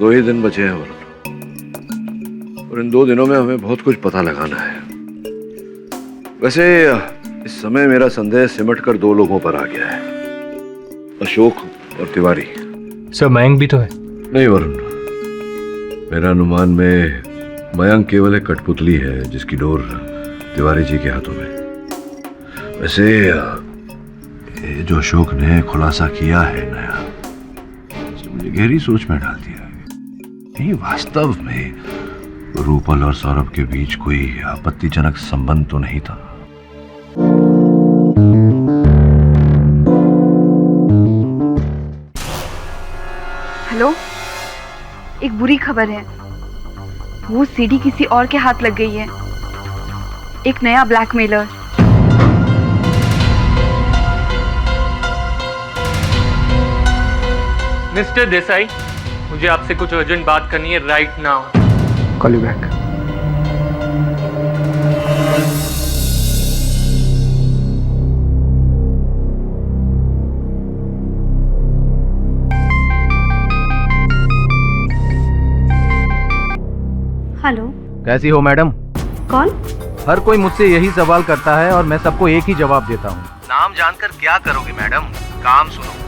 2 ही दिन बचे हैं वरुण, और इन 2 दिनों में हमें बहुत कुछ पता लगाना है। वैसे इस समय मेरा संदेह सिमट कर 2 लोगों पर आ गया है, अशोक और तिवारी। सर मयंक भी तो है। नहीं वरुण, मेरा अनुमान में मयंक केवल एक कठपुतली है जिसकी डोर तिवारी जी के हाथों में। वैसे ये जो अशोक ने खुलासा किया है नया, मुझे गहरी सोच में डाल दिया है। कहीं वास्तव में रूपल और सौरभ के बीच कोई आपत्तिजनक संबंध तो नहीं था? हेलो, एक बुरी खबर है। वो सीडी किसी और के हाथ लग गई है। एक नया ब्लैकमेलर। मिस्टर देसाई, मुझे आपसे कुछ अर्जेंट बात करनी है right now. Call you back. Hello, कैसी हो मैडम? कौन? हर कोई मुझसे यही सवाल करता है और मैं सबको एक ही जवाब देता हूँ। नाम जानकर क्या करोगे मैडम? काम सुनो।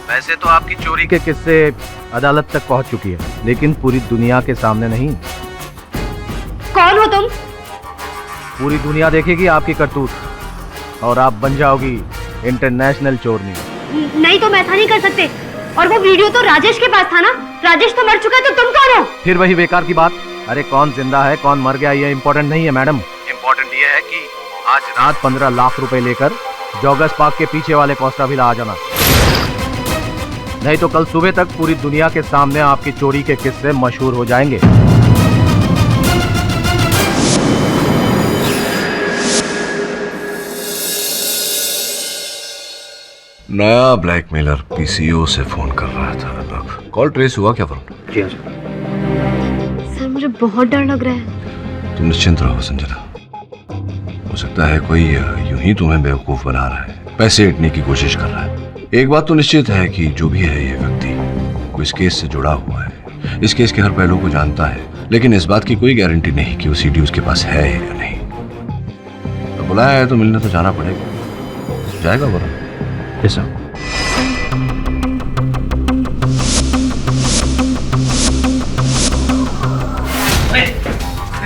वैसे तो आपकी चोरी के किस्से अदालत तक पहुँच चुकी है, लेकिन पूरी दुनिया के सामने नहीं। कौन हो तुम? पूरी दुनिया देखेगी आपकी करतूत और आप बन जाओगी इंटरनेशनल चोरनी। नहीं तो मैं ऐसा नहीं कर सकते। और वो वीडियो तो राजेश के पास था ना? राजेश तो मर चुका है, तो तुम कौन हो? फिर वही बेकार की बात। अरे कौन जिंदा है कौन मर गया ये इम्पोर्टेंट नहीं है मैडम। इम्पोर्टेंट ये है कि आज रात 15 लाख रुपए लेकर जॉगर्स पार्क के पीछे वाले कोस्टा विला आ जाना, नहीं तो कल सुबह तक पूरी दुनिया के सामने आपकी चोरी के किस्से मशहूर हो जाएंगे। नया ब्लैकमेलर पीसीओ से फोन कर रहा था। कॉल ट्रेस हुआ क्या वरुण? जी हाँ सर। सर मुझे बहुत डर लग रहा है। तुम निश्चिंत रहो संजना, हो सकता है कोई यूं ही तुम्हें बेवकूफ बना रहा है, पैसे ऐंठने की कोशिश कर रहा है। एक बात तो निश्चित है कि जो भी है ये व्यक्ति वो इस केस से जुड़ा हुआ है, इस केस के हर पहलू को जानता है, लेकिन इस बात की कोई गारंटी नहीं कि वो सीडी उसके पास है या नहीं। तो बुलाया है तो मिलने तो जाना पड़ेगा। जाएगा वरुण? Yes sir.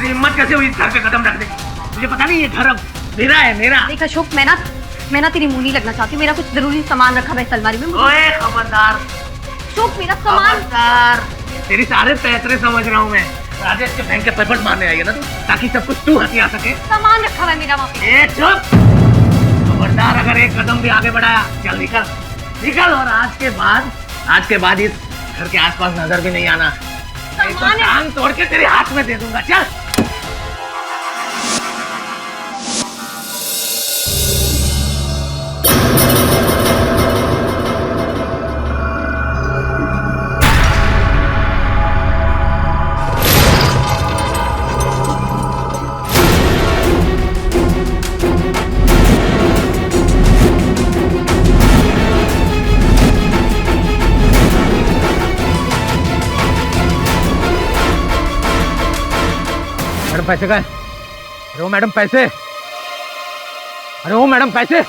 हिम्मत कैसे हुई घर पे कदम रखने की? मुझे पता नहीं ये घर अब मेरा है, मेरा। देख अशोक, मैं ना तेरी मुंह नहीं लगना चाहती। मेरा कुछ जरूरी सामान रखा है अलमारी में। ओए खबरदार अशोक, मेरा सामान। खबरदार, तेरी सारे पैतरे समझ रहा हूँ मैं। राजेश के बैंक के पेपर मारने आई है ना तू, ताकि सब कुछ तू हथिया सके। सामान रखा हुआ है मेरा वहाँ पे। ए चुप! खबरदार, अगर एक कदम भी आगे बढ़ाया, चल निकल निकल। और आज के बाद इस घर के आसपास नजर भी नहीं आना, नहीं तो टांग तोड़ के तेरे हाथ में दे दूंगा। चल। पैसे का है? अरे वो मैडम पैसे, अरे वो मैडम पैसे।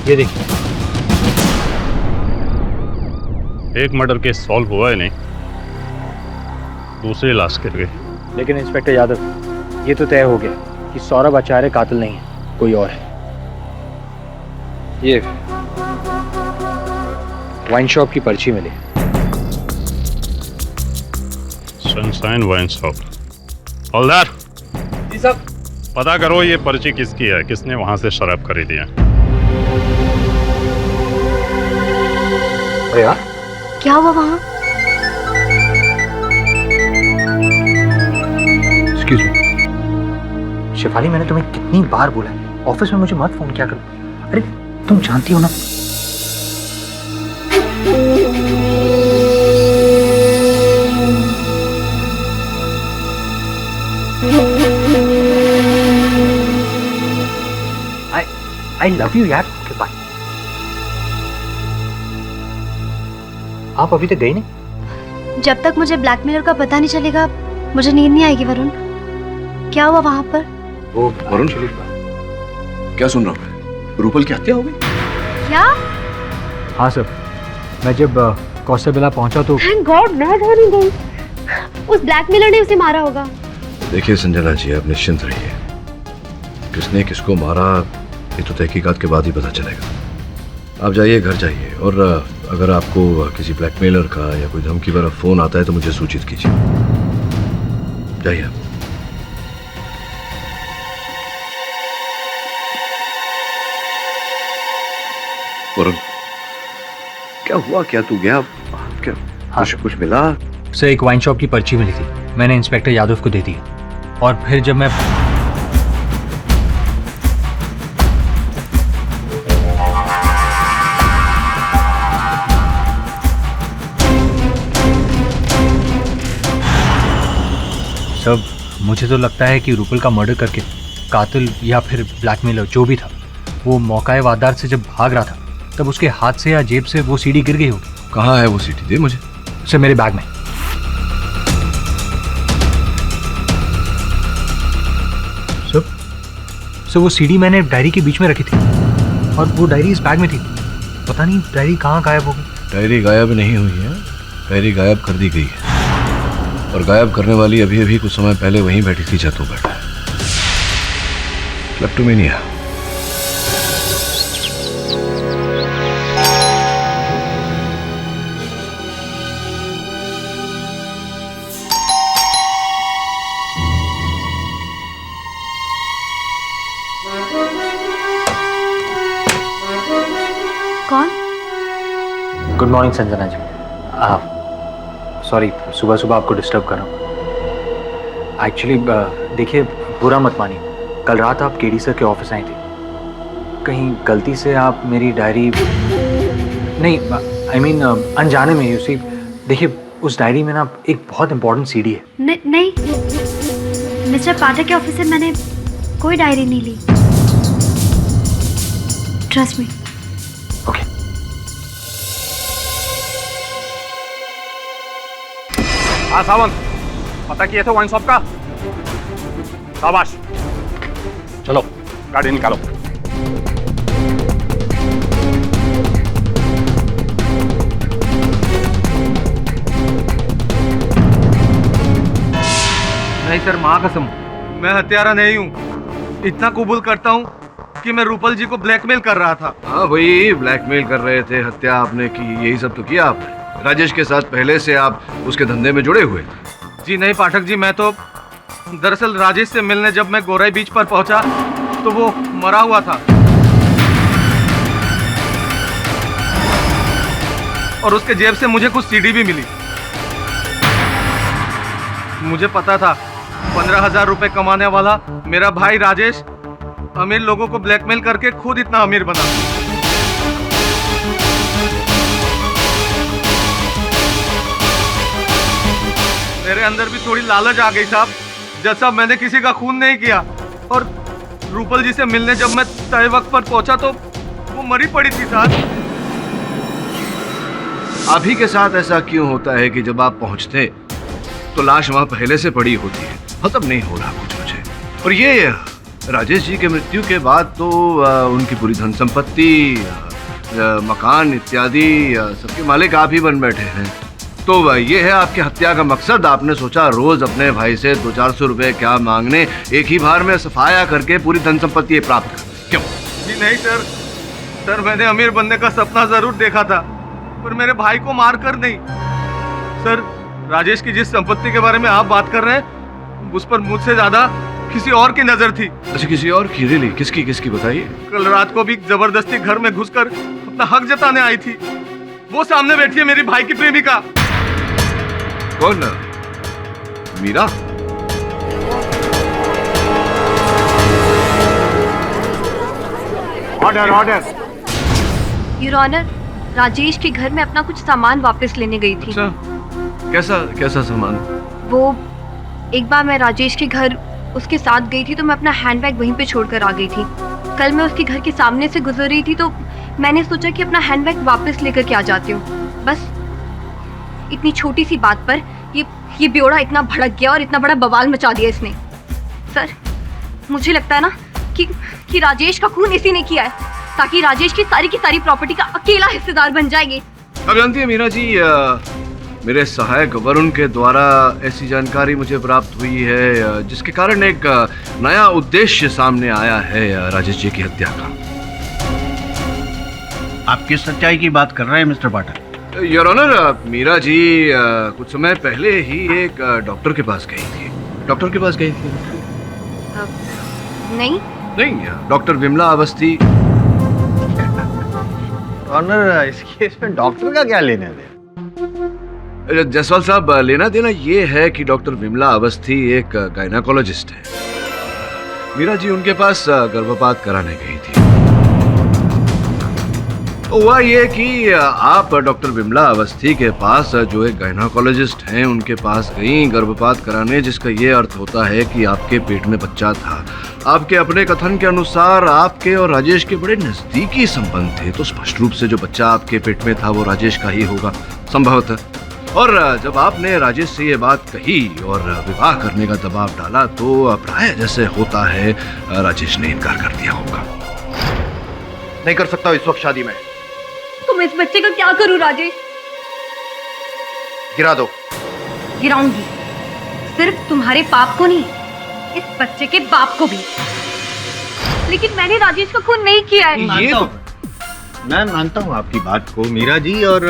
ये देखिए, एक मर्डर केस सॉल्व हुआ है नहीं, दूसरी लाश गिर गई। लेकिन इंस्पेक्टर यादव, ये तो तय हो गया कि सौरभ आचार्य कातिल नहीं है, कोई और है। ये वाइन शॉप की पर्ची मिली। Sunshine wine shop. हवलदार जी साहब। पता करो ये पर्ची किसकी है, किसने वहां से शराब खरीदी है। अरे यार, क्या हुआ वहाँ? एक्सक्यूज मी शेफाली, मैंने तुम्हें कितनी बार बोला है ऑफिस में मुझे मत फोन किया करो। अरे तुम जानती हो ना। आई लव यू यार। Okay bye. आप अभी तक गई नहीं? जब तक मुझे ब्लैकमेलर का पता नहीं चलेगा मुझे नींद नहीं आएगी। वरुण, क्या हुआ वहाँ पर? वो वरुण, क्या सुन रहा हूँ मैं? रूपल की हत्या हो गई? क्या? हाँ सर, मैं जब कौशबिला पहुंचा तो थैंक गॉड मैं वहाँ नहीं गई। उस ब्लैकमेलर ने उसे मारा होगा। देखिए संजना जी, आप निश्चिंत रहिए। किसने किसको मारा ये तो तहकीकात के बाद ही पता चलेगा। आप जाइए, घर जाइए, और अगर आपको किसी ब्लैकमेलर का या कोई धमकी भरा फोन आता है तो मुझे सूचित कीजिए। जाइए आप। वरुण, क्या हुआ? क्या तू गया? क्या हाँ। कुछ मिला? सर, एक वाइन शॉप की पर्ची मिली थी, मैंने इंस्पेक्टर यादव को दे दी। और फिर जब मैं सब, मुझे तो लगता है कि रूपल का मर्डर करके कातिल या फिर ब्लैकमेलर जो भी था, वो मौकाए वारदात से जब भाग रहा था तब उसके हाथ से या जेब से वो सीडी गिर गई होगी। कहाँ है वो सीडी? दे मुझे। सर, मेरे बैग में। सर वो सीडी मैंने डायरी के बीच में रखी थी और वो डायरी इस बैग में थी। पता नहीं डायरी कहाँ गायब हो गई। डायरी गायब नहीं हुई है, डायरी गायब कर दी गई है। और गायब करने वाली अभी अभी कुछ समय पहले वहीं बैठी थी जहाँ तू बैठा है। क्लेप्टोमेनिया। कौन? Good morning Sanjana ji. Sorry सुबह सुबह आपको डिस्टर्ब कर रहा हूँ। एक्चुअली देखिए, बुरा मत मानिए, कल रात आप केडी सर के ऑफिस आई थी। कहीं गलती से आप मेरी डायरी नहीं, आई मीन अनजाने में। यू सी, देखिए उस डायरी में ना एक बहुत इंपॉर्टेंट सीडी है। नहीं मिस्टर पाठक के ऑफिस से मैंने कोई डायरी नहीं ली। Trust me. ओके। हाँ सावंत, पता किए थे वाइन शॉप का? शाबाश, चलो गाड़ी निकालो। नहीं सर, माँ कसम मैं हत्यारा नहीं हूँ। इतना कबूल करता हूँ कि मैं रूपल जी को ब्लैकमेल कर रहा था। हाँ भाई, ब्लैकमेल कर रहे थे, हत्या आपने की, यही सब तो किया आपने। राजेश के साथ पहले से आप उसके धंधे में जुड़े हुए थे। जी नहीं पाठक जी, मैं तो दरअसल राजेश से मिलने जब मैं गोराई बीच पर पहुंचा तो वो मरा हुआ था और उसके जेब से मुझे कुछ सीडी भी मिली। मुझे पता था 15,000 रुपए कमाने वाला मेरा भाई राजेश अमीर लोगों को ब्लैकमेल करके खुद इतना अमीर बना। मेरे अंदर भी थोड़ी लालच आ गई साहब। जैसा मैंने किसी का खून नहीं किया और रूपल जी से मिलने जब मैं तय वक्त पर पहुंचा तो वो मरी पड़ी थी साहब। आप ही के साथ ऐसा क्यों होता है कि जब आप पहुंचते तो लाश वहां पहले से पड़ी होती है? खत्म नहीं हो रहा कुछ मुझे। और ये राजेश जी के मृत्यु के बाद तो उनकी पूरी धन संपत्ति, मकान इत्यादि सबके मालिक आप ही बन बैठे हैं। तो ये है आपकी हत्या का मकसद? आपने सोचा रोज अपने भाई से 200-400 रुपए क्या मांगने, एक ही बार में सफाया करके पूरी धन संपत्ति प्राप्त कर? क्यों? जी नहीं सर, सर मैंने अमीर बनने का सपना जरूर देखा था, पर मेरे भाई को मार कर नहीं। सर राजेश की जिस संपत्ति के बारे में आप बात कर रहे हैं, उस पर मुझसे ज्यादा किसी और की नजर थी। अच्छा, किसी और की? रियली? किसकी किसकी बताइए। कल रात को भी जबरदस्ती घर में घुसकर अपना हक जताने आई थी। वो सामने बैठी है मेरी भाई की प्रेमिका। कौन? Meera? Order order. Your honour, Rajesh के घर में अपना कुछ सामान वापस लेने गई थी। अच्छा, कैसा कैसा सामान? वो एक बार मैं राजेश के घर उसके साथ गई थी तो मैं अपना हैंडबैग वहीं पे छोड़कर आ गई थी। कल मैं उसके घर के सामने से गुजर रही थी तो मैंने सोचा कि अपना हैंडबैग वापस लेकर के आ जाती हूँ। बस इतनी छोटी सी बात पर ये बेवड़ा इतना भड़क गया और इतना बड़ा बवाल मचा दिया इसने। सर मुझे लगता है ना कि राजेश का खून इसी ने किया है, ताकि राजेश की सारी प्रॉपर्टी का अकेला हिस्सेदार बन जाएगी। अब जानती है मीरा जी, मेरे सहायक वरुण के द्वारा ऐसी जानकारी मुझे प्राप्त हुई है जिसके कारण एक नया उद्देश्य सामने आया है राजेश जी की हत्या का। आप किस सच्चाई की बात कर रहे हैं mister Pathak? Your honour, Meera ji कुछ समय पहले ही एक डॉक्टर के पास गई थी। डॉक्टर के पास गई थी? नहीं, डॉक्टर विमला अवस्थी। ऑनर, इस केस में डॉक्टर का क्या लेने देना? जायसवाल साहब, लेना देना ये है कि डॉक्टर विमला अवस्थी एक गायनाकोलॉजिस्ट है। मीरा जी उनके पास गर्भपात कराने गई थी। तो हुआ ये कि आप डॉक्टर विमला अवस्थी के पास, जो एक गायनाकोलॉजिस्ट हैं, उनके पास गई गर्भपात कराने, जिसका ये अर्थ होता है कि आपके पेट में बच्चा था। आपके अपने कथन के अनुसार आपके और राजेश के बड़े नजदीकी संबंध थे, तो स्पष्ट रूप से जो बच्चा आपके पेट में था वो राजेश का ही होगा संभवतः। और जब आपने राजेश से ये बात कही और विवाह करने का दबाव डाला तो प्राय जैसे होता है राजेश ने इनकार कर दिया होगा। नहीं कर सकता इस वक्त शादी में। तुम इस बच्चे का क्या करूं राजेश? गिरा दो। गिराऊंगी, सिर्फ तुम्हारे पाप को नहीं, इस बच्चे के बाप को भी। लेकिन मैंने राजेश का खून नहीं किया है। ये तो मैं मानता हूँ आपकी बात को मीरा जी, और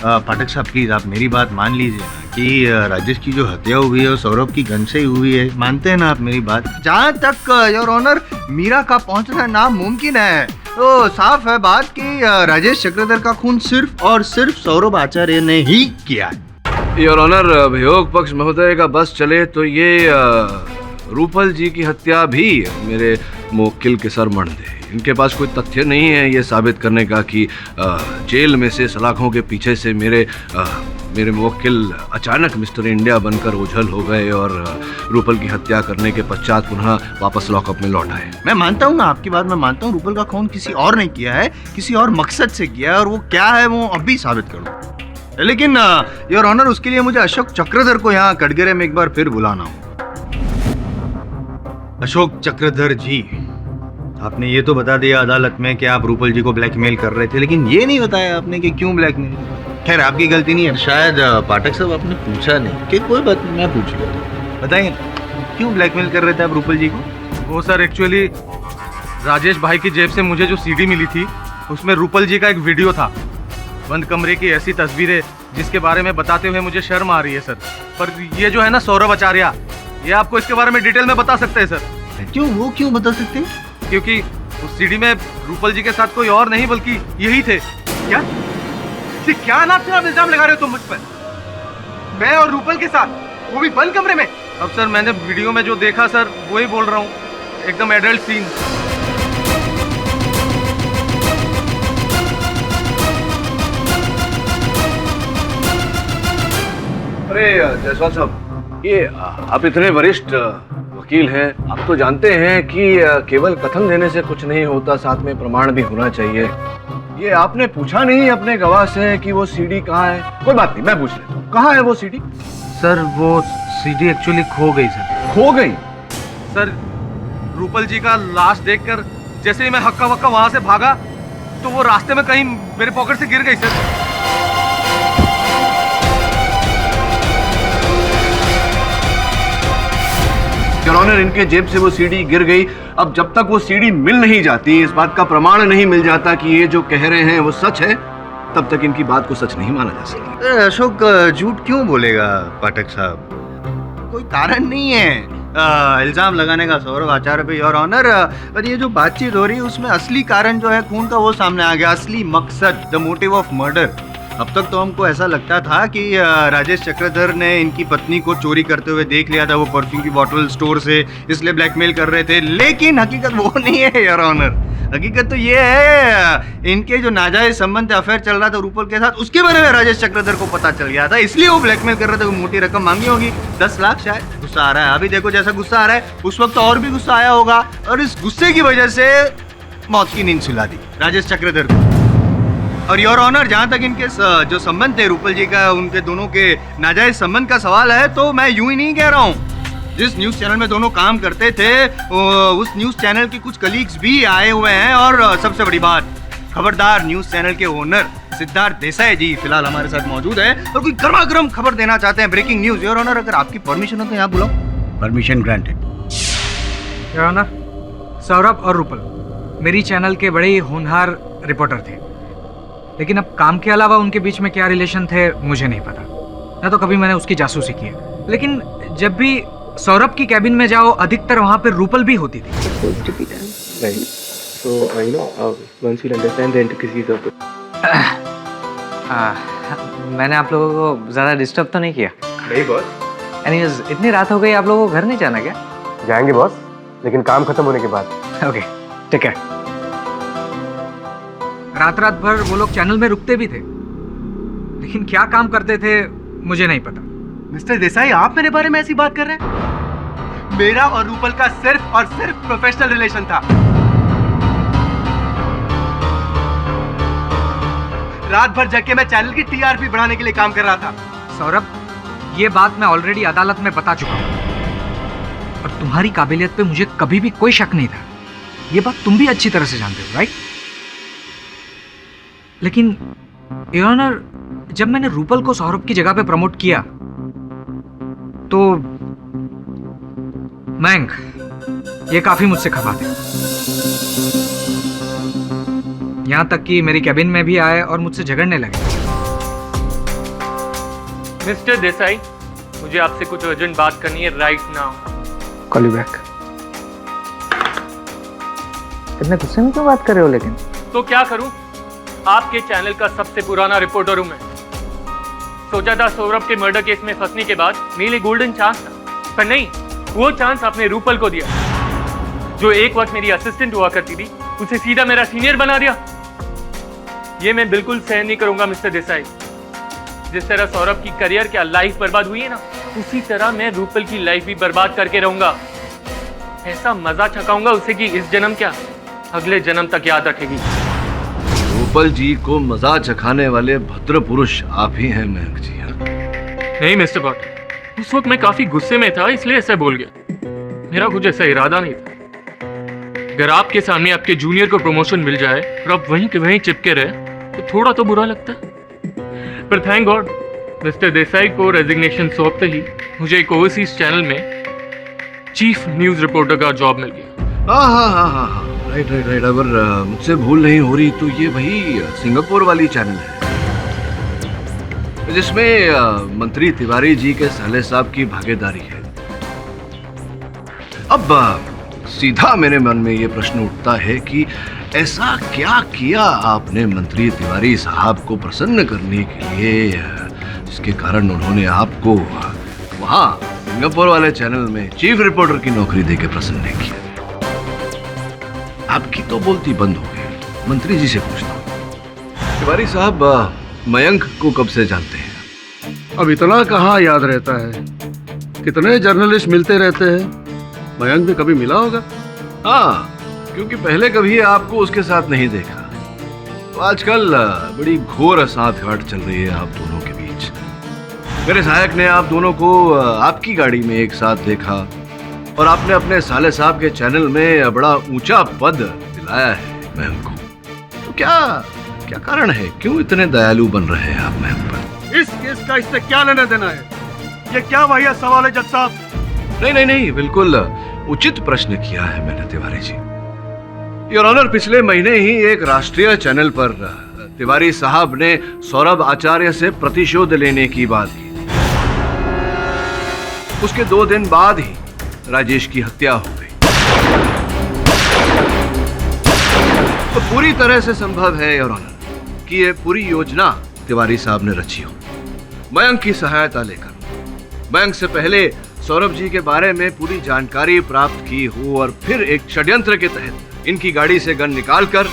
पाठक साहब प्लीज आप मेरी बात मान लीजिए ना कि राजेश की जो हत्या हुई है वो सौरभ की गन से ही हुई है। मानते हैं ना आप मेरी बात? जहाँ तक योर ऑनर मीरा का पहुँचना नामुमकिन है, तो साफ है बात कि राजेश चक्रधर का खून सिर्फ और सिर्फ सौरभ आचार्य ने ही किया है। योर ऑनर, अभियोग पक्ष महोदय का बस चले तो ये रूपल जी की हत्या भी मेरे मुवक्किल के सर मढ़ दे। इनके पास कोई तथ्य नहीं है ये साबित करने का कि जेल में से सलाखों के पीछे से मेरे मुवक्किल अचानक मिस्टर इंडिया बनकर ओझल हो गए और रूपल की हत्या करने के पश्चात पुनः वापस लॉकअप में लौट आए। मैं मानता हूँ ना आपकी बात, मैं मानता हूँ रूपल का खून किसी और ने किया है, किसी और मकसद से किया है, और वो क्या है वो अभी साबित करूँ। लेकिन योर ऑनर, उसके लिए मुझे अशोक चक्रधर को यहाँ कटघरे में एक बार फिर बुलाना हो। अशोक चक्रधर जी, आपने ये तो बता दिया अदालत में कि आप रूपल जी को ब्लैकमेल कर रहे थे, लेकिन ये नहीं बताया आपने कि क्यों ब्लैकमेल। खैर आपकी गलती नहीं है, शायद पाठक साहब आपने पूछा नहीं कि कोई बात नहीं, मैं पूछ लेता। बताइए क्यों ब्लैकमेल कर रहे थे आप रूपल जी को? वो सर एक्चुअली राजेश भाई की जेब से मुझे जो सीडी मिली थी उसमें रूपल जी का एक वीडियो था। बंद कमरे की ऐसी तस्वीरें जिसके बारे में बताते हुए मुझे शर्म आ रही है सर। पर ये जो है ना सौरभ आचार्य, ये आपको इसके बारे में डिटेल में बता सकते हैं सर। क्यों? वो क्यों बता सकते हैं? क्योंकि उस सीडी में रूपल जी के साथ कोई और नहीं बल्कि यही थे। क्या क्या नाप इल्जाम लगा रहे हो तुम मुझ पर? मैं और रूपल के साथ, वो भी बंद कमरे में? अब सर मैंने वीडियो में जो देखा सर वही बोल रहा हूँ, एकदम एडल्ट सीन। अरे जायसवाल साहब, ये आप इतने वरिष्ठ वकील हैं, आप तो जानते हैं कि केवल कथन देने से कुछ नहीं होता, साथ में प्रमाण भी होना चाहिए। ये आपने पूछा नहीं अपने गवाह से कि वो सीडी कहाँ है? कोई बात नहीं, मैं पूछ लेता हूँ, कहाँ है वो सीडी? सर वो सीडी एक्चुअली खो गई सर। खो गई? सर रूपल जी का लाश देखकर जैसे ही मैं हक्का वक्का वहां से भागा तो वो रास्ते में कहीं मेरे पॉकेट से गिर गई सर। ऑनर, इनके जेब से वो सीडी गिर गई। अब जब तक वो सीडी मिल नहीं जाती, इस बात का प्रमाण नहीं मिल जाता कि ये जो कह रहे हैं वो सच है, तब तक इनकी बात को सच नहीं माना जा सकता। अशोक झूठ क्यों बोलेगा पाठक साहब? कोई कारण नहीं है इल्जाम लगाने का सौरभ आचार्य पे, योर ऑनर। पर ये जो बातचीत हो रही है उसमें असली कारण जो है खून का, वो सामने आ गया। असली मकसद, द मोटिव ऑफ मर्डर। अब तक तो हमको ऐसा लगता था कि राजेश चक्रधर ने इनकी पत्नी को चोरी करते हुए देख लिया था, वो परफ्यूम की बोतल स्टोर से, इसलिए ब्लैकमेल कर रहे थे। लेकिन हकीकत वो नहीं है योर ऑनर। हकीकत तो ये है इनके जो नाजायज संबंध अफेयर चल रहा था रूपल के साथ, उसके बारे में राजेश चक्रधर को पता चल गया था, इसलिए वो ब्लैकमेल कर रहे थे। वो मोटी रकम मांगी होगी, 10 लाख शायद। गुस्सा आ रहा है अभी, देखो जैसा गुस्सा आ रहा है, उस वक्त और भी गुस्सा आया होगा, और इस गुस्से की वजह से मौत की नींद सुला दी राजेश चक्रधर को। और योर ऑनर, जहाँ तक इनके जो संबंध थे रूपल जी का, उनके दोनों के नाजायज संबंध का सवाल है, तो मैं यूं ही नहीं कह रहा हूँ। जिस न्यूज़ चैनल में दोनों काम करते थे, उस न्यूज़ चैनल के कुछ कलीग्स भी आए हुए हैं। और सबसे बड़ी बात, खबरदार न्यूज़ चैनल के ओनर सिद्धार्थ देसाई जी फिलहाल हमारे साथ मौजूद है और कोई गर्मा-गर्म खबर देना चाहते हैं, ब्रेकिंग न्यूज़। योर ऑनर, अगर आपकी परमिशन हो तो यहाँ बुलाओ। Permission granted. Your honour, Saurabh और रूपल मेरी चैनल के बड़े ही होनहार रिपोर्टर थे, लेकिन अब काम के अलावा उनके बीच में क्या रिलेशन थे मुझे नहीं पता। ना तो कभी मैंने उसकी जासूसी की है, लेकिन जब भी सौरभ की कैबिन में जाओ, अधिकतर वहाँ पे रूपल भी होती थी। मैंने आप लोगों को ज़्यादा डिस्टर्ब तो नहीं किया? नहीं बॉस। एनीवेज, इतनी रात हो गई, आप लोगों को घर नहीं जाना क्या? जाएंगे बॉस, लेकिन काम खत्म होने के बाद। ओके, ठीक है। रात रात भर वो लोग चैनल में रुकते भी थे, लेकिन क्या काम करते थे मुझे नहीं पता। मिस्टर देसाई, आप मेरे बारे में ऐसी बात कर रहे हैं? मेरा और रूपल का सिर्फ और सिर्फ प्रोफेशनल रिलेशन था। रात भर जग के मैं चैनल की टीआरपी बढ़ाने के लिए काम कर रहा था। सौरभ, ये बात मैं ऑलरेडी अदालत में बता चुका हूँ, और तुम्हारी काबिलियत पे मुझे कभी भी कोई शक नहीं था। ये बात तुम भी अच्छी तरह से जानते हो, राइट? लेकिन योर ऑनर, जब मैंने रूपल को सौरभ की जगह पे प्रमोट किया, तो मयंक ये काफी मुझसे खफा थे। यहां तक कि मेरी कैबिन में भी आए और मुझसे झगड़ने लगे। मिस्टर देसाई, मुझे आपसे कुछ अर्जेंट बात करनी है right now. Call you back. इतने गुस्से में क्यों बात कर रहे हो? लेकिन तो क्या करूं, आपके चैनल का सबसे पुराना रिपोर्टर हूं मैं। सोचा था सौरभ के मर्डर केस में फंसने के बाद मेरे लिए गोल्डन चांस था, पर नहीं, वो चांस आपने रूपल को दिया, जो एक वक्त मेरी असिस्टेंट हुआ करती थी, उसे सीधा मेरा सीनियर बना दिया। ये मैं बिल्कुल सहन नहीं करूंगा मिस्टर देसाई। जिस तरह सौरभ की करियर क्या लाइफ बर्बाद हुई है ना, उसी तरह मैं रूपल की लाइफ भी बर्बाद करके रहूंगा। ऐसा मजा छकाऊंगा उसे कि इस जन्म क्या, अगले जन्म तक याद रखेगी। रूपल जी को मजा चखाने वाले भद्र पुरुष आप ही हैं मयंक जी। नहीं मिस्टर बट, उस वक्त मैं काफी गुस्से में था, इसलिए ऐसा बोल गया। मेरा कुछ ऐसा इरादा नहीं था। अगर आपके सामने आपके जूनियर को प्रमोशन मिल जाए और आप वहीं के वहीं चिपके रहे, तो थोड़ा तो बुरा लगता है। पर थैंक गॉड, मिस्टर देसाई को रेजिग्नेशन सौंपते ही मुझे एक ओवरसीज चैनल में चीफ न्यूज रिपोर्टर का जॉब मिल गया। हाँ, राइट। अगर मुझसे भूल नहीं हो रही तो ये वही सिंगापुर वाली चैनल है जिसमें मंत्री तिवारी जी के साले साहब की भागीदारी है। अब सीधा मेरे मन में ये प्रश्न उठता है कि ऐसा क्या किया आपने मंत्री तिवारी साहब को प्रसन्न करने के लिए, जिसके कारण उन्होंने आपको वहां सिंगापुर वाले चैनल में चीफ रिपोर्टर की नौकरी देके प्रसन्न किया? आपकी तो बोलती बंद हो गई। मंत्री जी से पूछता हूँ, तिवारी साहब मयंक को कब से जानते हैं? अब इतना कहाँ याद रहता है, कितने जर्नलिस्ट मिलते रहते हैं, मयंक भी कभी मिला होगा। हाँ, क्योंकि पहले कभी आपको उसके साथ नहीं देखा, तो आजकल बड़ी घोर सांठगांठ चल रही है आप दोनों के बीच। मेरे सहायक ने आप दोनों को आपकी गाड़ी में एक साथ देखा और आपने अपने साले साहब के चैनल में बड़ा ऊंचा पद दिलाया है मयंक को। तो क्या कारण है, क्यों इतने दयालु बन रहे हैं आप मयंक पर? इस केस का इससे क्या लेना देना है? ये क्या वाहियात सवाल है जज साहब? नहीं, बिल्कुल उचित प्रश्न किया है मैंने तिवारी जी। योर ऑनर, पिछले महीने ही एक राष्ट्रीय चैनल पर तिवारी साहब ने सौरभ आचार्य से प्रतिशोध लेने की बात की। उसके 2 दिन बाद ही राजेश की हत्या हो गई। तो पूरी तरह से संभव है योर ऑनर कि यह पूरी योजना तिवारी साहब ने रची हो, मयंक की सहायता लेकर। मयंक से पहले सौरभ जी के बारे में पूरी जानकारी प्राप्त की हो और फिर एक षड्यंत्र के तहत इनकी गाड़ी से गन निकालकर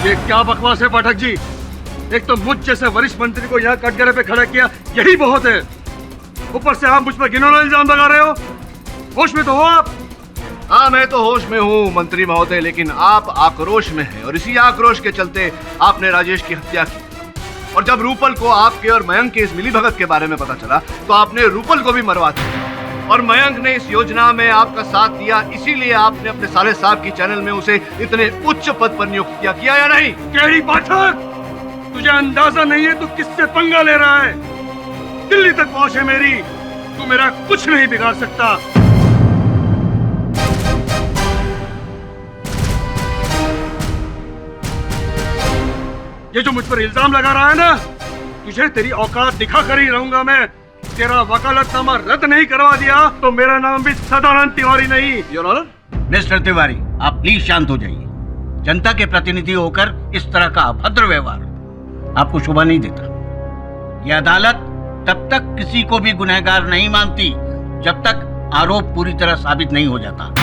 ये क्या बकवास है पाठक जी? एक तो मुझ जैसे वरिष्ठ मंत्री को यहाँ कटघरे पे खड़ा किया, यही बहुत है। ऊपर से आप मुझ पर घिनौना इल्जाम लगा रहे हो। होश में तो हो आप? हाँ, मैं तो होश में हूँ मंत्री महोदय, लेकिन आप आक्रोश में हैं और इसी आक्रोश के चलते आपने राजेश की हत्या की। और जब रूपल को आपके और मयंक के इस मिलीभगत के बारे में पता चला तो आपने रूपल को भी मरवा दिया। और मयंक ने इस योजना में आपका साथ दिया, इसीलिए आपने अपने साले साहब की चैनल में उसे इतने उच्च पद पर नियुक्त किया या नहीं? केड़ी पाठक, तुझे अंदाजा नहीं है तू किससे पंगा ले रहा है? दिल्ली तक पहुंच है मेरी, तू मेरा कुछ नहीं बिगाड़ सकता। ये जो मुझ पर इल्जाम लगा रहा है ना, तुझे तेरी औकात दिखा कर ही रहूंगा मैं। तेरा वकालतनामा रद्द नहीं करवा दिया तो मेरा नाम भी सदानंद तिवारी नहीं। योर ऑनर, मिस्टर तिवारी, आप प्लीज शांत हो जाइए। जनता के प्रतिनिधि होकर इस तरह का अभद्र व्यवहार आपको शोभा नहीं देता। यह अदालत तब तक किसी को भी गुनहगार नहीं मानती जब तक आरोप पूरी तरह साबित नहीं हो जाता।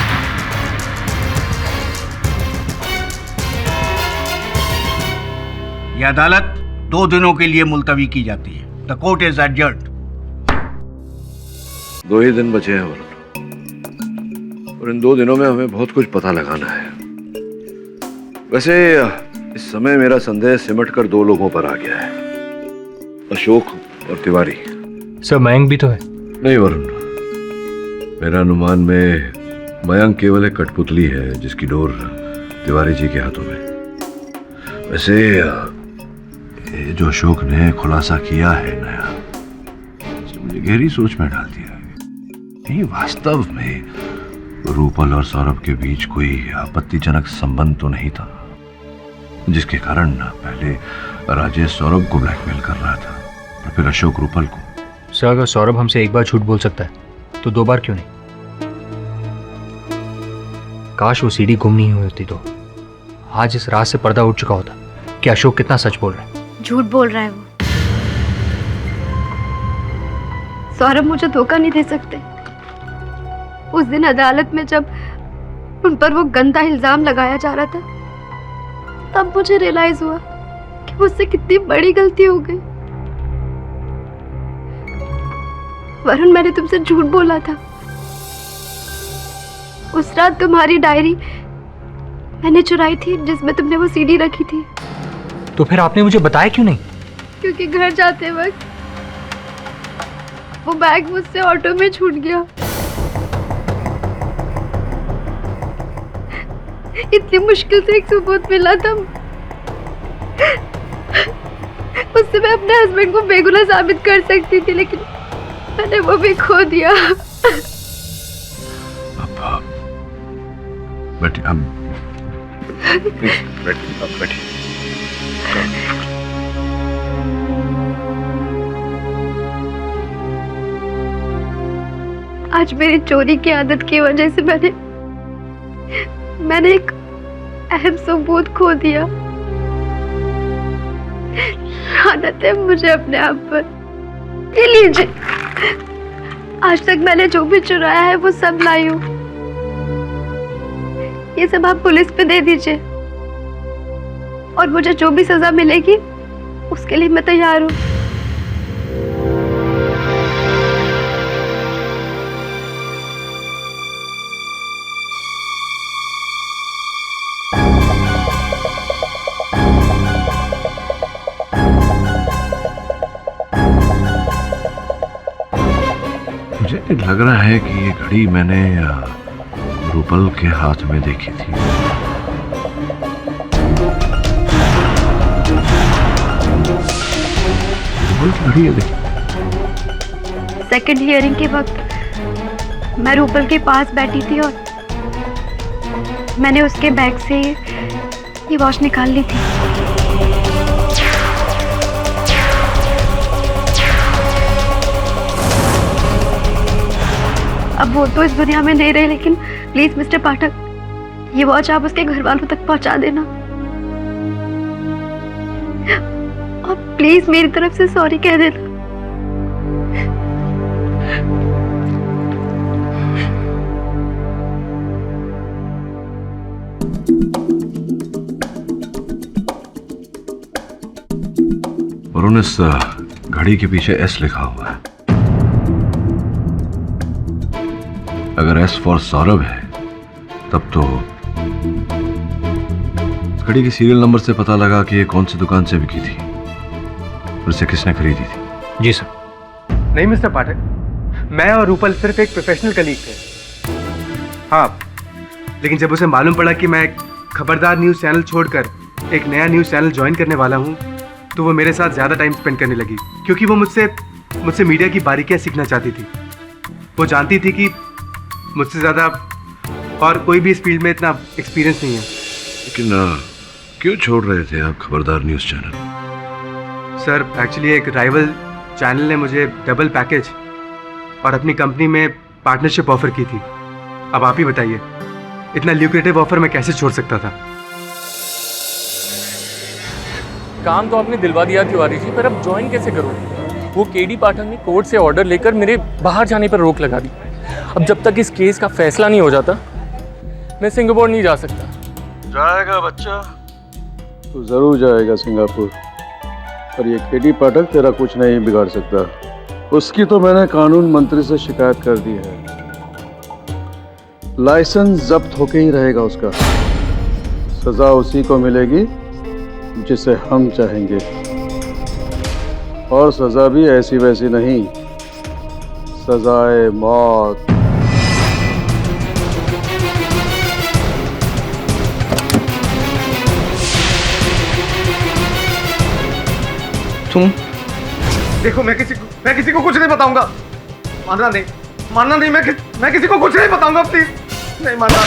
यह अदालत 2 दिनों के लिए मुलतवी की जाती है। The court is adjourned. 2 ही दिन बचे हैं वरुण, और इन 2 दिनों में हमें बहुत कुछ पता लगाना है। वैसे इस समय मेरा संदेह सिमट कर 2 लोगों पर आ गया है, अशोक और तिवारी। सर, मयंक भी तो है। नहीं वरुण, मेरा अनुमान में मयंक केवल एक कठपुतली है जिसकी डोर तिवारी जी के हाथों में। वैसे ये जो अशोक ने खुलासा किया है नया, मुझे गहरी सोच में डाल दिया है। नहीं, वास्तव में रूपल और सौरभ के बीच कोई आपत्तिजनक संबंध तो नहीं था, जिसके कारण पहले राजेश सौरभ को ब्लैकमेल कर रहा था और फिर अशोक रूपल को। सर, अगर सौरभ हमसे एक बार झूठ बोल सकता है तो 2 बार क्यों नहीं? काश वो सीडी गुम नहीं हुई होती तो आज इस रात से पर्दा उठ चुका होता कि अशोक कितना सच बोल रहा है। झूठ बोल रहा है वो। सौरभ मुझे धोखा नहीं दे सकते। उस दिन अदालत में जब उन पर वो गंदा इल्जाम लगाया जा रहा था, तब मुझे रियलाइज हुआ कि मुझसे कितनी बड़ी गलती हो गई। वरुण, मैंने तुमसे झूठ बोला था। उस रात तुम्हारी डायरी मैंने चुराई थी जिसमें तुमने वो सीडी रखी थी। तो फिर आपने मुझे बताया क्यों नहीं? क्योंकि घर जाते वक्त वो बैग मुझसे ऑटो में छूट गया। इतनी मुश्किल से एक सबूत मिला था, उससे मैं अपने हस्बैंड को बेगुनाह साबित कर सकती थी, लेकिन मैंने वो भी खो दिया। बैठिए। आज मेरी चोरी की आदत की वजह से मैंने एक अहम सबूत खो दिया। आदत है मुझे अपने आप पर। ये लीजिए, आज तक मैंने जो भी चुराया है वो सब लाई हूँ। ये सब आप पुलिस पे दे दीजिए और मुझे जो भी सजा मिलेगी उसके लिए मैं तैयार हूँ। मुझे लग रहा है कि ये घड़ी मैंने रूपल के हाथ में देखी थी। कमाल की घड़ी है देखिए। सेकंड हियरिंग के वक्त मैं रूपल के पास बैठी थी और मैंने उसके बैग से ये वॉच निकाल ली थी। अब वो तो इस दुनिया में नहीं रहे, लेकिन प्लीज मिस्टर पाठक, ये वॉच आप उसके घर वालों तक पहुंचा देना और प्लीज मेरी तरफ से सॉरी कह देना। और इस घड़ी के पीछे एस लिखा हुआ है। अगर एस फॉर सौरभ है तब तो इस घड़ी के सीरियल नंबर से पता लगा कि ये कौन सी दुकान से बिकी थी और इसे किसने खरीदी थी। जी सर। नहीं मिस्टर पाठक, मैं और रूपल सिर्फ एक प्रोफेशनल कलीग थे। हाँ, लेकिन जब उसे मालूम पड़ा कि मैं खबरदार न्यूज़ चैनल छोड़कर एक नया न्यूज़ चैनल ज्वाइन करने वाला हूँ, तो वो मेरे साथ ज़्यादा टाइम स्पेंड करने लगी, क्योंकि वो मुझसे मीडिया की बारीकियाँ सीखना चाहती थी। वो जानती थी कि मुझसे ज़्यादा और कोई भी इस फील्ड में इतना एक्सपीरियंस नहीं है। लेकिन क्यों छोड़ रहे थे आप खबरदार न्यूज़ चैनल? सर, एक्चुअली एक राइवल चैनल ने मुझे डबल पैकेज और अपनी कंपनी में पार्टनरशिप ऑफर की थी। अब आप ही बताइए, इतना ल्यूक्रेटिव ऑफर मैं कैसे छोड़ सकता था? काम तो आपने दिलवा दिया तिवारी जी, पर अब ज्वाइन कैसे करूँ? वो केडी पाठक ने कोर्ट से ऑर्डर लेकर मेरे बाहर जाने पर रोक लगा दी। अब जब तक इस केस का फैसला नहीं हो जाता, मैं सिंगापुर नहीं जा सकता। जाएगा बच्चा, तो जरूर जाएगा सिंगापुर, पर ये केडी पाठक तेरा कुछ नहीं बिगाड़ सकता। उसकी तो मैंने कानून मंत्री से शिकायत कर दी है। लाइसेंस जब्त होके ही रहेगा उसका। सजा उसी को मिलेगी जिसे हम चाहेंगे, और सजा भी ऐसी वैसी नहीं, सजाए मौत। तुम देखो, मैं किसी को कुछ नहीं बताऊंगा। मानना नहीं, मैं किसी को कुछ नहीं बताऊंगा, प्लीज नहीं मानना।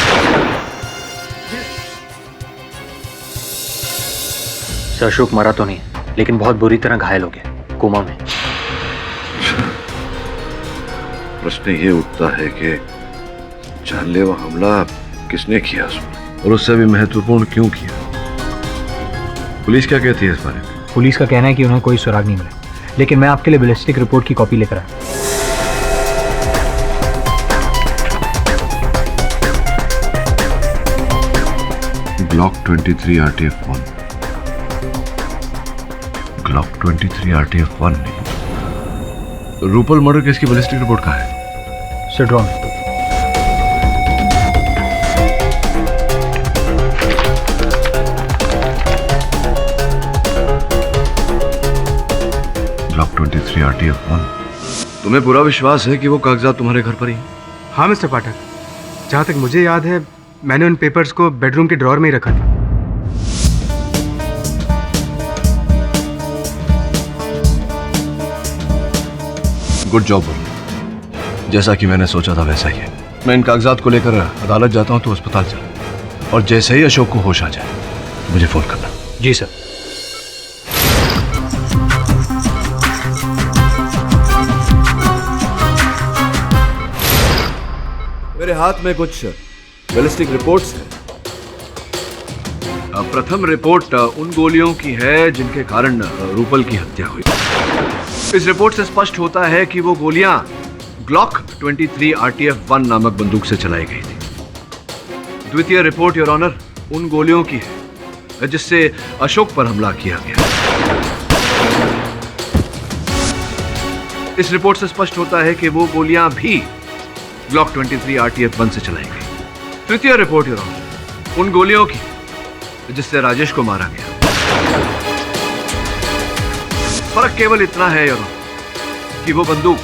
सर, अशोक मरा तो नहीं, लेकिन बहुत बुरी तरह घायल हो गया, कोमा में। प्रश्न ये उठता है कि जानलेवा हमला किसने किया उसमें, और उससे भी महत्वपूर्ण क्यों किया? पुलिस क्या कहती है इस बारे में? पुलिस का कहना है कि उन्हें कोई सुराग नहीं मिला, लेकिन मैं आपके लिए बैलिस्टिक रिपोर्ट की कॉपी लेकर आया। Glock 23 RTF-1। ग्लॉक 23 RTF-1 नहीं, रूपल मर्डर केस की बैलिस्टिक रिपोर्ट कहाँ है? सिड्रॉन। Glock 23 RTF-1। तुम्हें पूरा विश्वास है कि वो कागजात तुम्हारे घर पर ही? हाँ मिस्टर पाठक, जहाँ तक मुझे याद है मैंने उन पेपर्स को बेडरूम के ड्रॉर में ही रखा था। Good job. जैसा कि मैंने सोचा था वैसा ही है। मैं इन कागजात को लेकर अदालत जाता हूँ तो अस्पताल चल, और जैसे ही अशोक को होश आ जाए मुझे फोन करना। जी सर। मेरे हाथ में कुछ बैलिस्टिक रिपोर्ट्स हैं। प्रथम रिपोर्ट उन गोलियों की है जिनके कारण रूपल की हत्या हुई। इस रिपोर्ट से स्पष्ट होता है कि वो गोलियां ग्लॉक 23 RTF-1 नामक बंदूक से चलाई गई थी। द्वितीय रिपोर्ट योर ऑनर उन गोलियों की है जिससे अशोक पर हमला किया गया। इस रिपोर्ट से स्पष्ट होता है कि वो गोलियां भी ग्लॉक 23 RTF-1 से चलाई गई। तृतीय रिपोर्ट योर ऑनर उन गोलियों की जिससे राजेश को मारा गया। फर्क केवल इतना है योर ऑनर कि वो बंदूक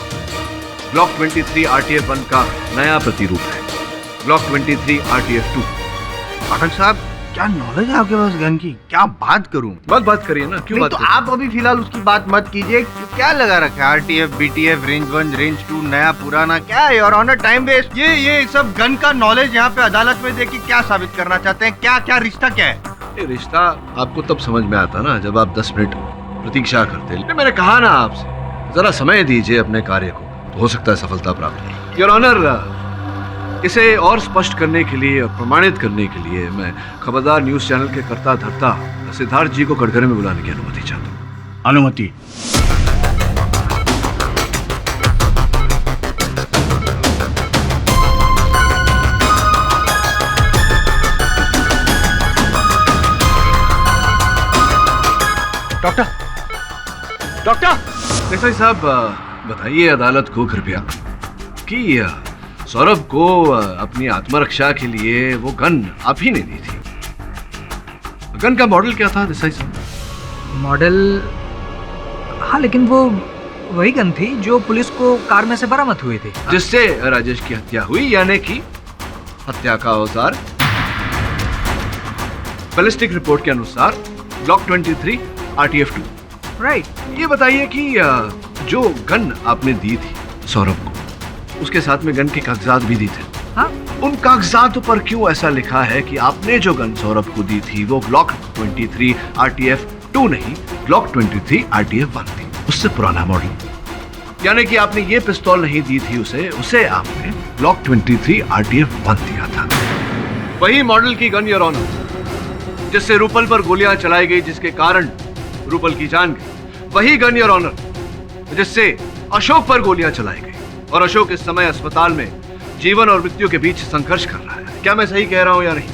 ग्लॉक 23 RTF-1 का नया प्रतिरूप है, ग्लॉक 23 RTF-2। पाठक साहब, क्या नॉलेज है आपके पास गन की? क्या बात करूं? बात करिए ना, क्यों नहीं, बात तो करिए? आप अभी फिलहाल उसकी बात मत कीजिए। क्या लगा रखा है? RTF, BTF, रेंज 1, रेंज 2, नया पुराना, क्या है और ऑन टाइम वेस्ट? ये सब गन का नॉलेज यहाँ पे अदालत में देखिए क्या साबित करना चाहते हैं? क्या रिश्ता क्या है? ये रिश्ता आपको तब समझ में आता ना जब आप 10 मिनट प्रतीक्षा करते। लेकिन मैंने कहा ना आपसे, जरा समय दीजिए अपने कार्य को, तो हो सकता है सफलता प्राप्त हो। योर ऑनर, इसे और स्पष्ट करने के लिए और प्रमाणित करने के लिए मैं खबरदार न्यूज चैनल के कर्ता धर्ता सिद्धार्थ जी को कटघरे में बुलाने की अनुमति चाहता हूँ। अनुमति। डॉक्टर देसाई साहब, बताइए अदालत को कृपया कि सौरभ को अपनी आत्मरक्षा के लिए वो गन आप ही ने दी थी। गन का मॉडल क्या था देसाई साहब? मॉडल, हाँ, लेकिन वो वही गन थी जो पुलिस को कार में से बरामद हुई थी, जिससे राजेश की हत्या हुई, यानी कि हत्या का औजार बैलिस्टिक रिपोर्ट के अनुसार ब्लॉक 23 RTF 2। राइट। ये बताइए कि जो गन आपने दी थी सौरभ को, उसके साथ में गन के कागजात भी दी थे। हाँ? उन कागजातों पर क्यों ऐसा लिखा है कि आपने जो गन सौरभ को दी थी वो ब्लॉक 23 RTF 2 नहीं, ब्लॉक 23 RTF 1 थी, उससे पुराना मॉडल। यानी कि आपने ये पिस्तौल नहीं दी थी उसे आपने ब्लॉक 23 RTF 1 दिया था। वही मॉडल की गन योर ऑनर जिससे रूपल पर गोलियां चलाई गई, जिसके कारण रूपल की जान गई। वही गन योर ऑनर जिससे अशोक पर गोलियां चलाई गई, और अशोक इस समय अस्पताल में जीवन और मृत्यु के बीच संघर्ष कर रहा है। क्या मैं सही कह रहा हूं या नहीं?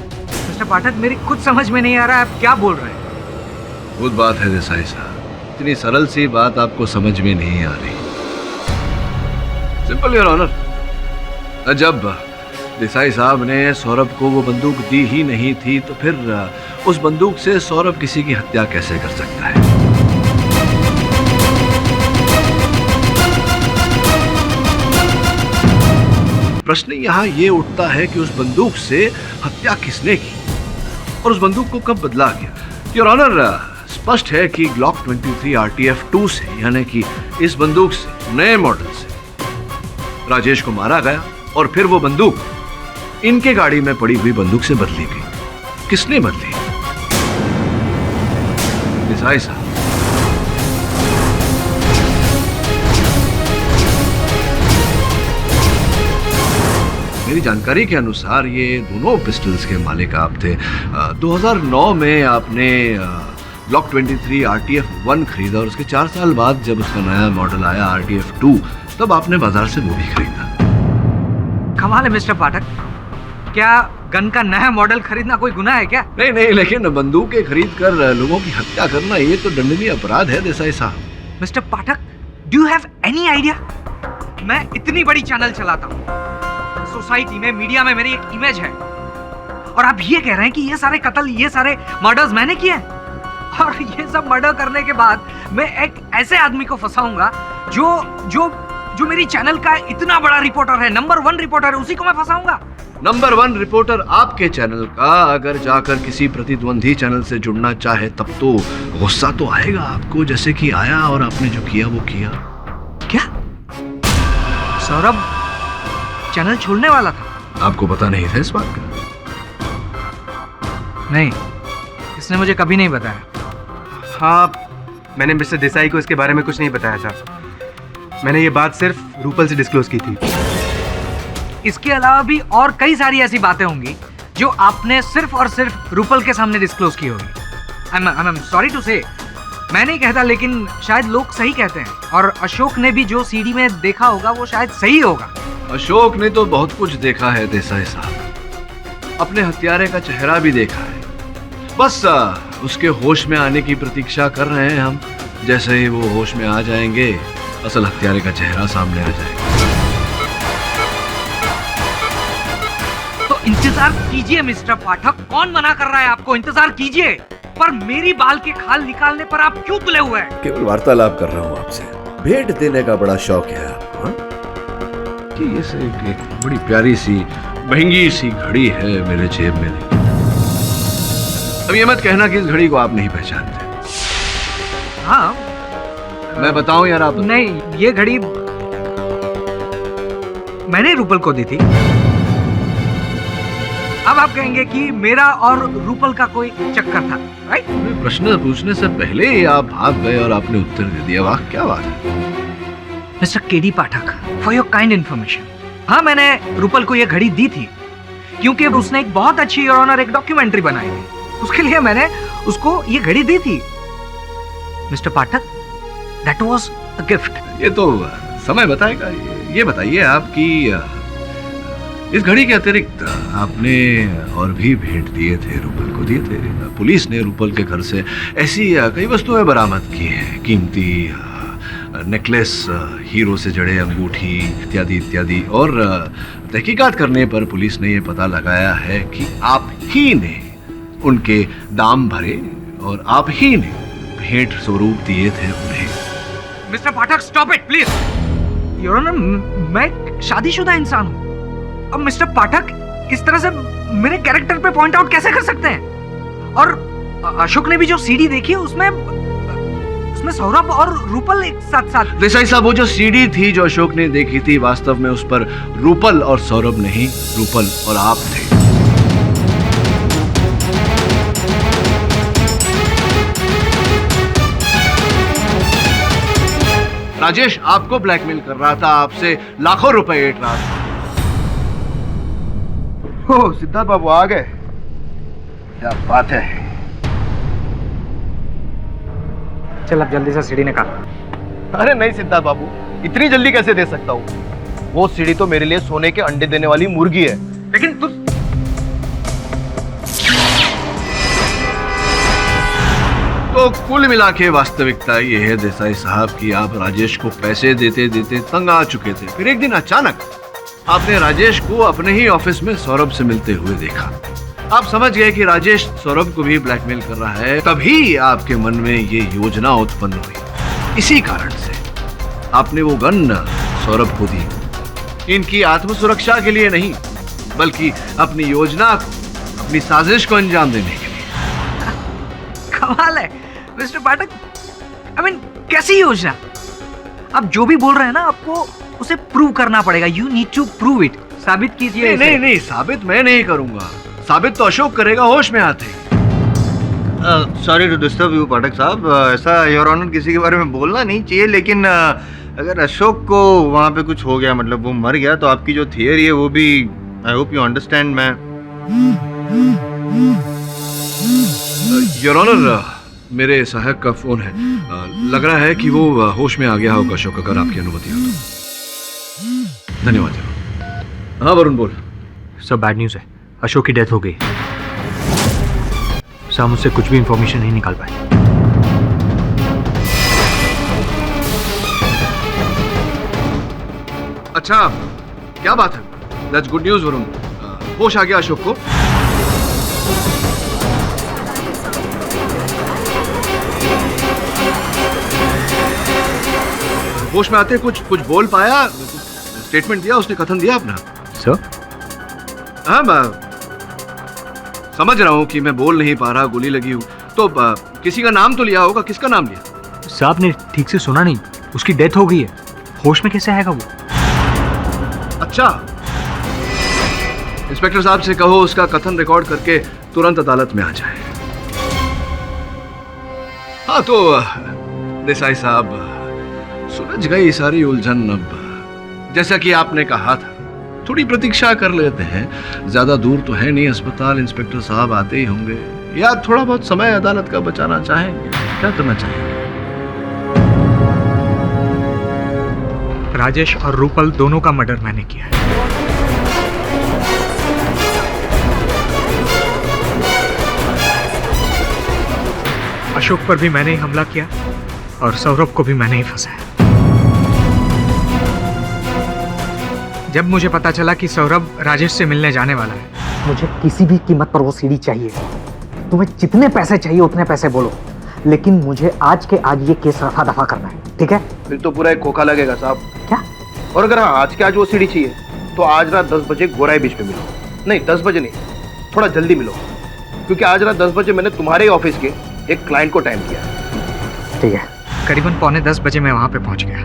मिस्टर पाठक, मेरी खुद समझ में नहीं आ रहा है आप क्या बोल रहे हैं। खुद बात है देसाई साहब, इतनी सरल सी बात आपको समझ में नहीं आ रही। सिंपल योर ऑनर, जब देसाई साहब ने सौरभ को वो बंदूक दी ही नहीं थी तो फिर उस बंदूक से सौरभ किसी की हत्या कैसे कर सकता है? प्रश्न यहाँ ये उठता है कि उस बंदूक से हत्या किसने की और उस बंदूक को कब बदला गया? योर ऑनर, स्पष्ट है कि ग्लॉक 23 RTF 2 से, यानी कि इस बंदूक से, नए मॉडल से राजेश को मारा गया और फिर वो बंदूक इनके गाड़ी में पड़ी हुई बंदूक से बदली गई। किसने बदली? देसाई साहब। मेरी जानकारी के अनुसार ये दोनों पिस्टल्स के मालिक आप थे। 2009 में आपने ब्लॉक 23 RTF 1 खरीदा और उसके 4 साल बाद जब उसका नया मॉडल आया RTF 2, तब आपने बाजार से वो भी खरीदा। कमाल है मिस्टर पाठक, क्या गन का नया मॉडल खरीदना कोई गुनाह है क्या? नहीं, लेकिन बंदूकें खरीद कर लोगों की हत्या करना ये तो दंडनीय अपराध है देसाई साहब। Mister Pathak, do you have any idea? मैं इतनी बड़ी चैनल चलाता हूँ, सोसाइटी में, मीडिया में मेरी एक इमेज है, और आप ये कह रहे हैं कि ये सारे कत्ल, ये सारे मर्डर्स मैंने किए हैं? और ये सब मर्डर करने के बाद मैं एक ऐसे आदमी को फंसाऊंगा जो मेरी चैनल का इतना बड़ा रिपोर्टर है, नंबर 1 रिपोर्टर है, उसी को मैं फंसाऊंगा? नंबर 1 रिपोर्टर आपके चैनल का अगर जाकर किसी प्रतिद्वंदी चैनल से जुड़ना चाहे तब तो गुस्सा तो आएगा आपको, जैसे कि आया और आपने जो किया वो किया। क्या सौरभ चैनल छोड़ने वाला था? आपको पता नहीं था इस बात का? नहीं, इसने मुझे कभी नहीं बताया। हाँ, मैंने मिस्टर देसाई को इसके बारे में कुछ नहीं बताया था। मैंने ये बात सिर्फ रूपल से डिस्क्लोज की थी। इसके अलावा भी और कई सारी ऐसी बातें होंगी जो आपने सिर्फ और सिर्फ रूपल के सामने डिस्क्लोज की होगी। आई एम सॉरी टू से, मैं नहीं कहता, लेकिन शायद लोग सही कहते हैं, और अशोक ने भी जो सीडी में देखा होगा वो शायद सही होगा। अशोक ने तो बहुत कुछ देखा है देसाई साहब, अपने हत्यारे का चेहरा भी देखा है। बस उसके होश में आने की प्रतीक्षा कर रहे हैं हम। जैसे ही वो होश में आ जाएंगे, असल हत्यारे का चेहरा सामने आ जाएगा। तो इंतजार कीजिए मिस्टर पाठक, कौन मना कर रहा है आपको? इंतजार कीजिए, पर मेरी बाल के खाल निकालने पर आप क्यों तुले हुए हैं? केवल वार्तालाप कर रहा हूँ आपसे, भेंट देने का बड़ा शौक है आपको। हाँ? कि ये से एक बड़ी प्यारी सी महंगी सी घड़ी है मेरे जेब में। अब ये मत कहना कि इस घड़ी को आप नहीं पहचानते। हाँ मैं बताऊं यार आप? नहीं, ये घड़ी मैंने रूपल को दी थी। अब आप कहेंगे कि मेरा और रूपल का कोई चक्कर था, राइट? प्रश्न पूछने से पहले ही आप भाग गए और आपने उत्तर दे दिया। वाह, क्या बात है। Mister KD Pathak, for your kind information, हाँ मैंने रूपल को ये घड़ी दी थी क्योंकि उसने एक बहुत अच्छी योर ऑनर एक डॉक्यूमेंट्री बनाई थी, उसके लिए मैंने उसको ये घड़ी दी थी। Mister Pathak, that was a gift. ये तो समय बताएगा। ये बताइए आप कि इस घड़ी के अतिरिक्त आपने और भी भेंट दिए थे, रूपल को दिए थे। पुलिस ने रूपल के घर से ऐसी कई वस्तुएं बरामद की हैं, कीमती नेकलेस, हीरो से जड़े अंगूठी इत्यादि इत्यादि। और तहकीकात करने पर पुलिस ने ये पता लगाया है कि आप ही ने उनके दाम भरे और आप ही ने भेंट स्वरूप दिए थे उन्हें। Mister Pathak, stop it please. Your honour, मैं शादीशुदा इंसान हूँ। अब मिस्टर पाठक इस तरह से मेरे कैरेक्टर पे पॉइंट आउट कैसे कर सकते हैं? और अशोक ने भी जो सीडी देखी है उसमें सौरभ और रूपल एक साथ साथ। देसाई साहब, वो जो सीडी थी जो अशोक ने देखी थी, वास्तव में उस पर रूपल और सौरभ नहीं, रूपल और आप थे। राजेश आपको ब्लैकमेल कर रहा था, आपसे लाखों रुपए ऐंठ रहा था। ओ सिद्धार्थ बाबू आ गए, क्या बात है। चल अब जल्दी से सीढ़ी निकाल। अरे नहीं सिद्धार्थ बाबू, इतनी जल्दी कैसे दे सकता हूँ? वो सीढ़ी तो मेरे लिए सोने के अंडे देने वाली मुर्गी है। लेकिन तू तो कुल मिला के वास्तविकता ये है देसाई साहब कि आप राजेश को पैसे देते देते तंग आ चुके थे। फिर एक दिन अचानक आपने राजेश को अपने ही ऑफिस में सौरभ से मिलते हुए देखा। आप समझ गए कि राजेश सौरभ को भी ब्लैकमेल कर रहा है। तभी आपके मन में ये योजना उत्पन्न हुई। इसी कारण से आपने वो गन सौरभ को दी, इनकी आत्मसुरक्षा के लिए नहीं, बल्कि अपनी योजना को, अपनी साजिश को अंजाम देने के लिए। कमाल है मिस्टर पाठक। आई मीन कैसी योजना? आप जो भी बोल रहे हैं ना, आपको उसे प्रूव करना पड़ेगा। You need to prove it. साबित कीजिए। नहीं, साबित मैं नहीं करूंगा, साबित तो अशोक करेगा होश में आते। सॉरी टू डिस्टर्ब यू पाठक साहब, ऐसा योर ऑनर किसी के बारे में बोलना नहीं चाहिए, लेकिन अगर अशोक को वहाँ पे कुछ हो गया, मतलब वो मर गया, तो आपकी जो थियरी है वो भी, आई होप यू अंडरस्टैंड। मैं योर ऑनर, मेरे सहायक का फोन है, लग रहा है कि वो होश में आ गया होगा अशोक, अगर आपकी अनुमति हो तो। धन्यवाद। हाँ वरुण बोल। सब बैड न्यूज़ है, अशोक की डेथ हो गई। साहब मुझसे कुछ भी इंफॉर्मेशन नहीं निकाल पाए। अच्छा, क्या बात है? That's good news Varun. होश आ गया अशोक को? होश में आते कुछ बोल पाया? स्टेटमेंट दिया उसने, कथन दिया अपना? सर? हाँ, मैं समझ रहा हूँ कि मैं बोल नहीं पा रहा, गोली लगी हूँ, तो किसी का नाम तो लिया होगा। किसका नाम लिया? साहब ने ठीक से सुना नहीं, उसकी डेथ हो गई है। होश में कैसे आएगा वो? अच्छा, इंस्पेक्टर साहब से कहो उसका कथन रिकॉर्ड करके तुरंत अदालत में आ जाए। हाँ तो देसाई साहब, सुलझ गई सारी उलझन। अब जैसा कि आपने कहा था, थोड़ी प्रतीक्षा कर लेते हैं। ज्यादा दूर तो है नहीं अस्पताल, इंस्पेक्टर साहब आते ही होंगे, या थोड़ा बहुत समय अदालत का बचाना चाहेंगे। क्या करना चाहेंगे? राजेश और रूपल दोनों का मर्डर मैंने किया है। अशोक पर भी मैंने ही हमला किया और सौरभ को भी मैंने ही फंसाया। जब मुझे पता चला कि सौरभ राजेश से मिलने जाने वाला है, मुझे किसी भी कीमत पर वो सीढ़ी चाहिए। तुम्हें जितने पैसे चाहिए उतने पैसे बोलो, लेकिन मुझे आज के आज ये केस रफा दफा करना है, ठीक है? फिर तो पूरा एक खोखा लगेगा साहब। क्या? और अगर आज के आज वो सीढ़ी चाहिए तो आज रात 10 बजे गोराई बीच में मिलो। नहीं 10 बजे नहीं, थोड़ा जल्दी मिलो। क्योंकि आज रात 10 बजे मैंने तुम्हारे ही ऑफिस के एक क्लाइंट को टाइम दिया। ठीक है, करीबन 9:45 बजे मैं वहां पे पहुंच गया।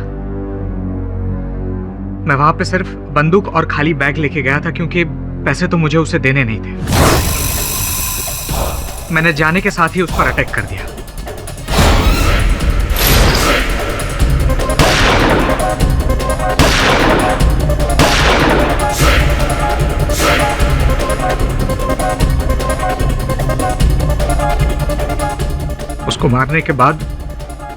मैं वहां पे सिर्फ बंदूक और खाली बैग लेके गया था क्योंकि पैसे तो मुझे उसे देने नहीं थे। मैंने जाने के साथ ही उस पर अटैक कर दिया। उसको मारने के बाद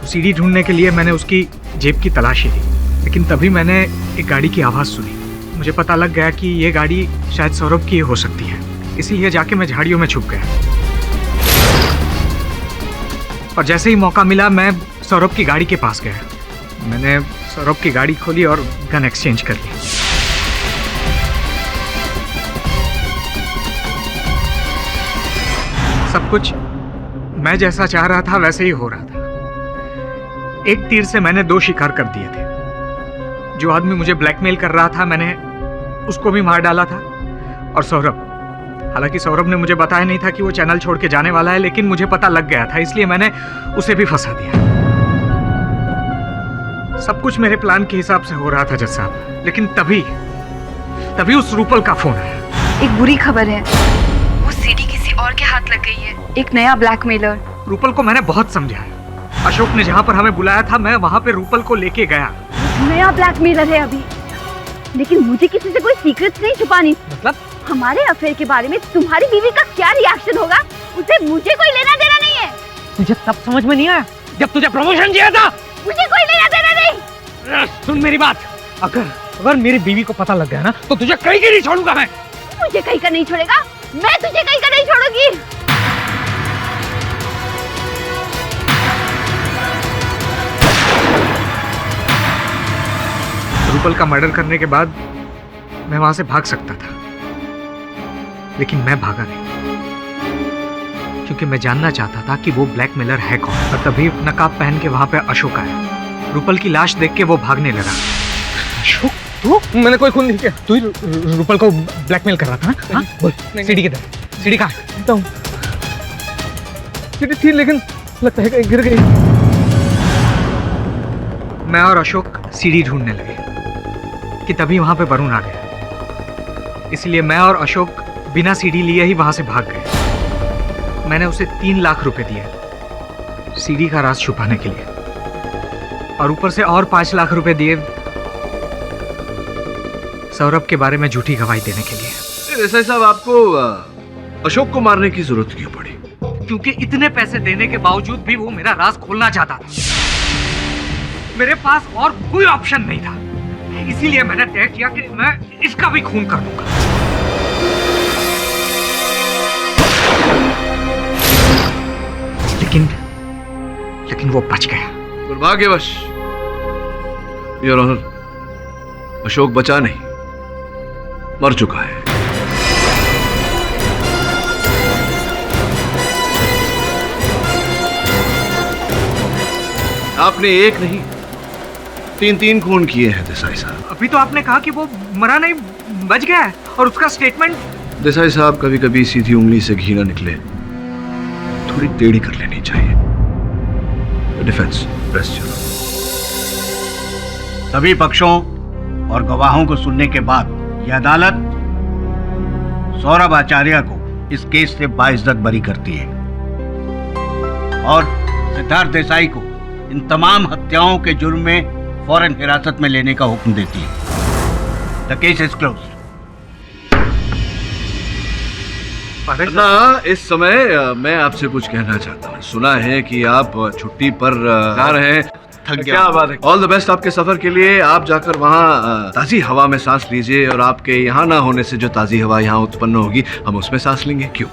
सीढ़ी ढूंढने के लिए मैंने उसकी जेब की तलाशी ली, लेकिन तभी मैंने एक गाड़ी की आवाज़ सुनी। मुझे पता लग गया कि ये गाड़ी शायद सौरभ की हो सकती है, इसीलिए जाके मैं झाड़ियों में छुप गया। और जैसे ही मौका मिला मैं सौरभ की गाड़ी के पास गया। मैंने सौरभ की गाड़ी खोली और गन एक्सचेंज कर लिया। सब कुछ मैं जैसा चाह रहा था वैसे ही हो रहा था। एक तीर से मैंने 2 शिकार कर दिए थे। जो आदमी मुझे ब्लैकमेल कर रहा था मैंने उसको भी मार डाला था, और सौरभ, हालांकि सौरभ ने मुझे बताया नहीं था कि वो चैनल छोड़ के जाने वाला है, लेकिन मुझे पता लग गया था, इसलिए मैंने उसे भी फंसा दिया। सब कुछ मेरे प्लान के हिसाब से हो रहा था जज साहब, लेकिन तभी उस रूपल का फोन आया। एक बुरी खबर है, वो सीडी किसी और के हाथ लग गई है, एक नया ब्लैकमेलर। रूपल को मैंने बहुत समझाया। अशोक ने जहां पर हमें बुलाया था मैं वहां पे रूपल को लेके गया। नया ब्लैकमेलर है अभी, लेकिन मुझे किसी से कोई सीक्रेट्स नहीं छुपानी। मतलब हमारे अफेयर के बारे में तुम्हारी बीवी का क्या रिएक्शन होगा, उसे मुझे कोई लेना देना नहीं है। तुझे तब समझ में नहीं आया जब तुझे प्रमोशन दिया था। मुझे कोई लेना देना नहीं। सुन मेरी बात, अगर मेरी बीवी को पता लग गया ना तो तुझे कहीं के नहीं छोड़ूंगा मैं। मुझे कहीं का नहीं छोड़ेगा, मैं तुझे कहीं का नहीं छोड़ूंगी। रूपल का मर्डर करने के बाद मैं वहां से भाग सकता था, लेकिन मैं भागा नहीं, क्योंकि मैं जानना चाहता था कि वो ब्लैकमेलर है कौन। और तभी नकाब पहन के वहां पे अशोक आया। रूपल की लाश देख के वो भागने लगा। अशोक, तू? मैंने कोई खून नहीं किया। तू ही रूपल को ब्लैकमेल कर रहा था ना? हाँ? बोल, सीढ़ी किधर? सीढ़ी कहाँ है? सीढ़ी थी लेकिन लगता है गिर गई। मैं और अशोक सीढ़ी ढूंढने लगे कि तभी वहां पे वरुण आ गया। इसलिए मैं और अशोक बिना सीढ़ी लिए ही वहां से भाग गए। मैंने उसे 3 लाख रुपए दिए सीढ़ी का राज छुपाने के लिए, और ऊपर से और 5 लाख रुपए दिए सौरभ के बारे में झूठी गवाही देने के लिए। देसाई साहब, आपको अशोक को मारने की जरूरत क्यों पड़ी? क्योंकि इतने पैसे देने के बावजूद भी वो मेरा राज खोलना चाहता था। मेरे पास और कोई ऑप्शन नहीं था, इसीलिए मैंने तय किया कि मैं इसका भी खून कर दूंगा। लेकिन वो बच गया। दुर्भाग्यवश योर ऑनर, अशोक बचा नहीं, मर चुका है। आपने एक नहीं 3 खून किए हैं देसाई साहब। अभी तो आपने कहा कि वो मरा नहीं, बच गया है, और उसका स्टेटमेंट। देसाई साहब, कभी कभी सीधी उंगली से घी ना निकले, थोड़ी टेढ़ी कर लेनी चाहिए। Defence rest. सभी पक्षों और गवाहों को सुनने के बाद यह अदालत सौरभ आचार्य को इस केस से बाइज्जत बरी करती है और सिद्धार्थ देसाई को इन तमाम हत्याओं के जुर्म में फौरन हिरासत में लेने का हुक्म देती है। The case is closed. ना, इस समय मैं आपसे कुछ कहना चाहता हूँ। सुना है कि आप छुट्टी पर जा रहे हैं। थक गया। क्या बात है। ऑल द बेस्ट आपके सफर के लिए। आप जाकर वहाँ ताज़ी हवा में सांस लीजिए, और आपके यहाँ ना होने से जो ताज़ी हवा यहाँ उत्पन्न होगी हम उसमें सांस लेंगे। क्यों?